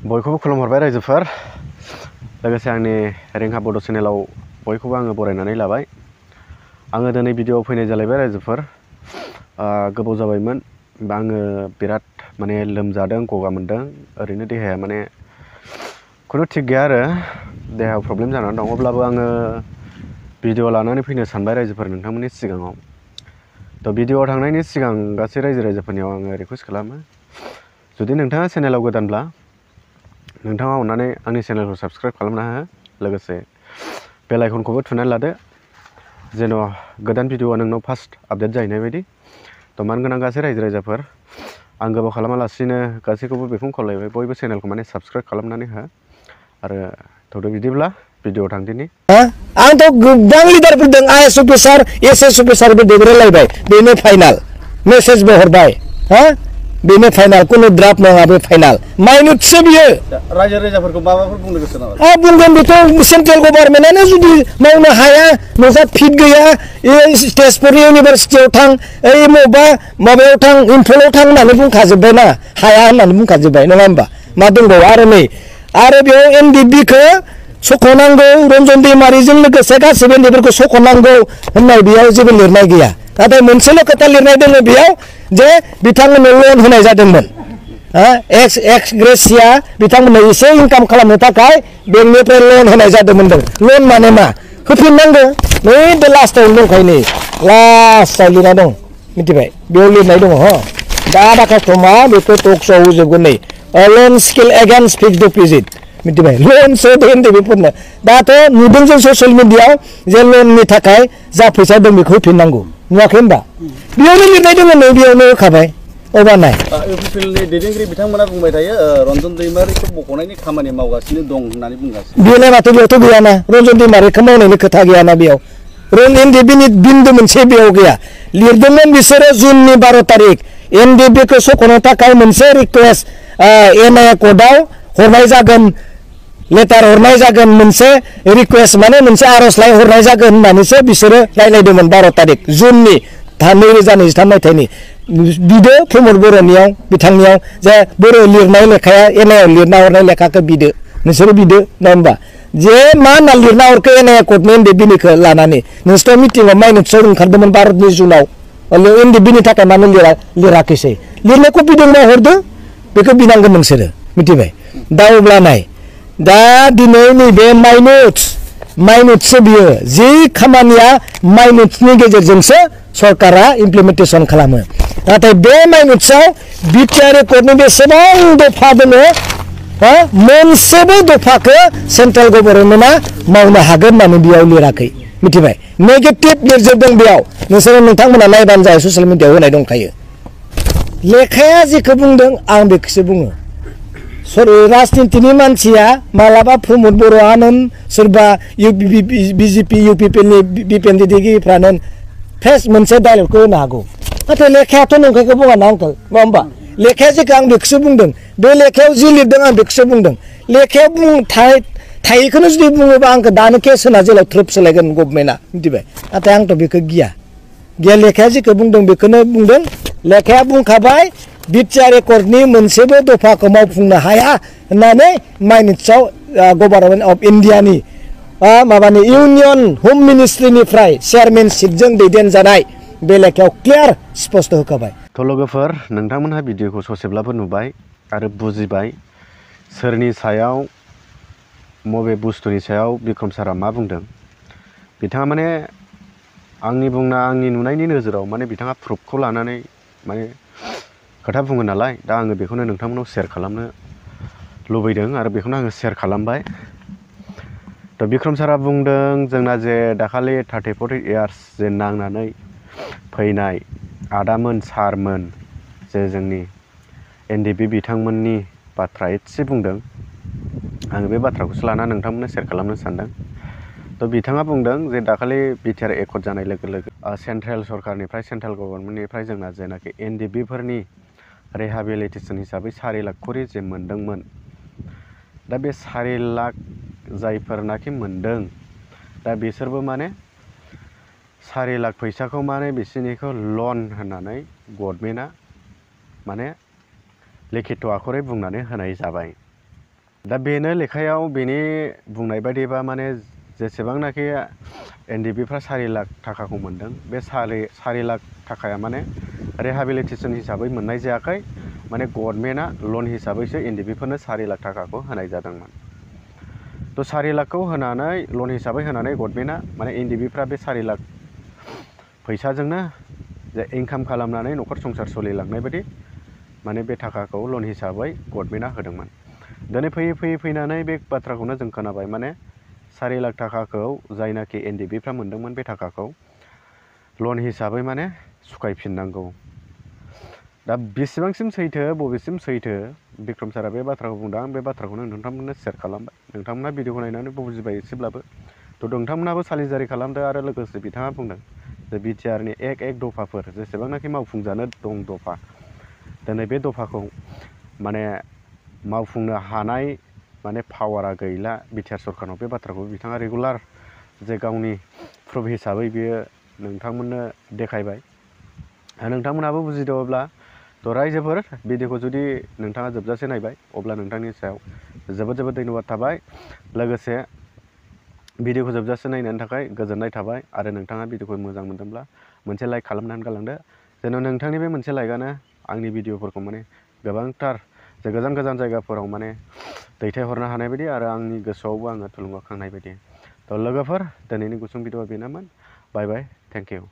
बयखौबो खुलुमहरबाय रायजोफोर लोगोसे आंनि रेंहा बड' चेनेलाव बयखौबो आङो बरायनानै लाबाय। आङो दिनै भिडिअ फैनाय जालायबाय रायजोफोर। गोबाव जाबायमोन आङो बिराद माने लोमजादों, गगा मोनदों, ओरैनो देहाया माने खुनु थिग गैया आरो देहायाव प्रब्लेम जानानै दं। अब्लाबो आङो भिडिअ लानानै फैनो सानबाय रायजोफोर नोंथांमोननि सिगाङाव। थ' भिडिअ थांनायनि सिगां गासै रायजोफोरनियाव आङो रिकुवेस्ट खालामो, जुदि नोंथाङा चेनेलाव गोदानब्ला नोंथाङा अननानै आंनि चेनेलखौ साबस्क्राइब खालामना हो, लोगोसे बेल आइकनखौबो थुनानै लादो जेन' गोदान भिडिअआ नोंनाव फार्स्ट आपडेट जाहैनाय बायदि। थ' मान गोनां गासै रायजोफोर, आं गोबाव खालामालासिनो गासैखौबो बेखौनो खावलायबाय, बयबो चेनेलखौ माने साबस्क्राइब खालामनानै हो। आरो थ'दो बिदिब्ला भिडिअ थांदिनि। आंथ' गोबां लिडारफोर दं, आइएस अफिसार, एसएस अफिसारबो देग्रोलायबाय, बेनो फाइनाल मेसेजबो हरबाय। बेनो फाइनाल, कुनु ड्राफ्ट नङा, बे फाइनाल माइनुटसो बियो। रायजो राजाफोरखौ माबाफोर बुंनो गोसो नामा? बुंगोन, बेखौ सेन्ट्रेल गभर्नमेन्टआनो जुदि मावनो हाया, नोंसा फिट गैया, तेजपुर इउनिभारसिटियाव थां, बबेबा माबायाव थां, इम्फलाव थां होननानै बुंखाजोब्बाय ना, हाया होननानै बुंखाजोब्बाय, नङा होमबा? मा दंबावो आरो नै आरो बेयाव एनडिबिखौ सख'नांगौ, रन्जन दैमारिजों लोगोसे गासैबो एनडिबिफोरखौ सख'नांगौ होननाय बेयाव जेबो लिरनाय गैया। नाथाय मोनसेल' खोथा लिरनाय दङ बेयाव, जे बिथांमोननो लन होनाय जादोंमोन। एक्स ग्रेसिया बिथांमोननो एसे इनकाम खालामनो थाखाय बेंकनिफ्राय लन होनाय जादोंमोन। लन माने मा? होफिननांगौ। नै बे लास्टआवनो दंखायो, नै लास्टआव लिरना दं, मिथिबाय? बेयाव लिरनाय दङ। दा कास्टमा बेखौ टक श'आव होजोबगोन। नै लन स्किल एगेन्स्ट फिक्स डिप'जिट, मिथिबाय? लनसो होदों बेफोरनो। दाथ' नुदों जों ससियेल मिडियाआव जे लननि थाखाय जा फैसा दं बेखौ होफिननांगौ, नुवाखै होनबा? बेयावनो लिरनाय दङ, नै बेयावनो होखाबाय। अबा नाय इउपिपिएलनि दैदेनगिरि बिथांमोना बुंबाय थायो, रन्जन दैमारिखौ बख'नायनि खामानि मावगासिनो दं होननानै बुंगासिनो। बेलाय माथो बेयावथ' गैयाना, रन्जन दैमारिखौ मावनायनि खोथा गैयाना बेयाव। एनडिबिनि बिन्दु मोनसे बेयाव गैया। लिरदोंमोन बिसोरो जुननि 12 तारिख एनडिबिखौ सख'नो थाखाय मोनसे रिकुवेस्ट एनआइए कर्टआव हरनाय जागोन, लेटार हरनाय जागोन, मोनसे रिकुवेस्ट माने मोनसे आर'जलाइ हरनाय जागोन होननानैसो बिसोरो रायज्लायदोंमोन 12 तारिख जुननि 2023 मायथाइनि। बिदो प्रमद बर'नियाव, बिथांनियाव जे बर' लिरनाय लेखाया एनआइए लिरना हरनाय लेखाखौ बिदो, नोंसोरो बिदो, नङा होमबा? जे मा होनना लिरना हरखो एनआइए कर्टनि एनडिबिनिखौ लानानै? नोंसोरथ' मिटिंआव माइनटसआव ओंखारदोंमोन 12 जुनाव, एनडिबिनि थाखाय मानो लिराखैसै? लिरनायखौ बिदोंबा हरदो, बेखौ बिनांगोन नोंसोरो, मिथिबाय? दा अब्ला नाय, दा दिनै नैबे माइनुटसो बियो, जि खामानिया माइनुटसनि गेजेरजोंसो सरकारा इमप्लिमेन्टेसन खालामो। नाथाय बे माइनुटसआव बिटिआर कर्टनि बेसेबां दफा दङ, मोनसेबो दफाखौ सेन्ट्रेल गभर्नमेन्टआ मावनो हागोन होननानै बेयाव लिराखै, मिथिबाय? नेगेटिभ लिरजोबदों बेयाव। नोंसोरो नोंथांमोना नायबानो जायो, ससियेल मिडियाआव होनाय दंखायो। लेखाया जेखौ बुंदों आं बेखौसो बुङो। राजनितिनि मानसिया मालाबा प्रमद बर'आनो सोरबा बिजेपि इउपिपिएलनि बिपेन्दिगिरिफ्रानो फेस मोनसे डायलगखौ होनो हागौ। नाथाय लेखायाथ' नंखायखौ बुङा ना आंखौ, नङा होमबा? लेखाया जेखौ आं बेखौसो बुंदों, बे लेखायाव जि लिरदों आं बेखौसो बुंदों। लेखायाव थायैखौनो जुदि बुङोबा आंखौ दानो केस होना जेलाव थ्रोब सोलायगोन गभर्नमेन्टआ, मिथिबाय? नाथाय आंथ' बेखौ गिया। लेखाया जेखौ बुंदों बेखौनो बुंदों। लेखाया बुंखाबाय बिटिआर कर्टनि मोनसेबो दफाखौ मावफुंनो हाया होननानै माइनुटसआव गभर्नमेन्ट अफ इन्डियानि माबानि इउनियन हम मिनिस्ट्रिनिफ्राय चेयारमेनशिपजों दैदेनजानाय बे लेखायाव क्लियार स्पष्ट होखाबाय। थ' लोगोफोर, नोंथांमोनहा भिडिअखौ ससेब्लाबो नुबाय आरो बुजिबाय सोरनि सायाव, मबे बुस्थुनि सायाव बिक्रम सारा मा बुंदों। बिथाङा माने आंनि नुनायनि नोजोराव माने बिथाङा प्रुफखौ लानानै माने खोथा बुङो नालाय, दा आङो बेखौनो नोंथांमोनाव शेयार खालामनो लुबैदों आरो बेखौनो आङो शेयार खालामबाय। थ' बिक्रम सारा बुंदों जोंना जे दाखालि 30-40 इयार्स जे नांनानै फैनाय आदामोन, सारमोन, जे जोंनि एनडिबि बिथांमोननि बाथ्रा एसे बुंदों। आङो बे बाथ्राखौसो लाना नोंथांमोननो शेयार खालामनो सानदों। थ' बिथाङा बुंदों जे दाखालि बिटिआर एकर्ड जानाय लोगो लोगो सेन्ट्रेल सरकारनिफ्राय, सेन्ट्रेल गभर्नमेन्टनिफ्राय जोंना जेनाखि एनडिबिफोरनि रिहेबिलिटेसन हिसाबै 4 लाख खरि जे मोनदोंमोन, दा बे 4 लाख जायफोरनाखि मोनदों, दा बिसोरबो माने 4 लाख फैसाखौ माने बिसोरनिखौ लन होननानै गभर्नमेन्टआ माने लिखित आखरै बुंनानै होनाय जाबाय। दा बेनो लेखायाव बेनि बुंनाय बायदिबा माने जेसेबांनाखि एनडिबिफ्रा 4 लाख थाखाखौ मोनदों बे 4 लाख थाखाया माने रिहेबिलिटेसन हिसाबै मोननाय जायाखै माने गभर्नमेन्टआ लन हिसाबैसो एनडिबिफोरनो 4 लाख थाखाखौ होनाय जादोंमोन। तो 4 लाखखौ होनानै लन हिसाबै होनानै गभर्नमेन्टआ माने एनडिबिफ्रा बे 4 लाख फैसाजोंनो जे इनकाम खालामनानै न'खर संसार सोलिलांनाय बायदि माने बे थाखाखौ लन हिसाबै गभर्नमेन्टआ होदोंमोन। दिनै फैयै फैनानै बे बाथ्राखौनो जों खोनाबाय माने 4 लाख थाखाखौ जायनाखि एनडिबिफ्रा मोनदोंमोन बे थाखाखौ लन हिसाबै माने सुखायफिननांगौ। दा बेसेबांसिम सैथो बबेसिम सैथो बिक्रम सारा बे बाथ्राखौ बुंदों। आं बे बाथ्राखौनो नोंथांमोननो शेयार खालामबाय। नोंथांमोना भिडिअखौ नायनानै बुजिबाय एसेब्लाबो। तो नोंथांमोनाबो सालिजारि खालामदो आरो लोगोसे बिथाङा बुंदों जे बिटिआरनि एक दफाफोर जेसेबांनाखि मावफुंजानो दं दफा दिनै बे दफाखौ माने मावफुंनो हानाय माने पावारा गैला बिटिआर सरकारनाव। बे बाथ्राखौ बिथाङा रेगुलार जे गावनि प्रुफ हिसाबै बियो नोंथांमोननो देखायबाय। नोंथांमोनाबो बुजिदोंब्ला तो रायजोफोर भिडिअखौ जुदि नोंथाङा जोबजासे नायबाय अब्ला नोंथांनि सायाव जोबोद धन्यबाद थाबाय। लोगोसे भिडिअखौ जोबजासे नायनायनि थाखाय गोजोननाय थाबाय आरो नोंथाङा भिडिअखौ मोजां मोनदोंब्ला मोनसे लाइक खालामनानै गालांदो। जेन' नोंथांनि बे मोनसे लाइकआनो आंनि भिडिअफोरखौ माने गोबांथार जे गोजान जायगाफोराव माने दैथायहरनो हानाय बायदि आरो आंनि गोसोआवबो आङो थुलुंगाखांनाय बायदि। तो लोगोफोर दिनैनि गुसुं भिडिअआ बेनोमोन। बाय बाय, थेंक इउ।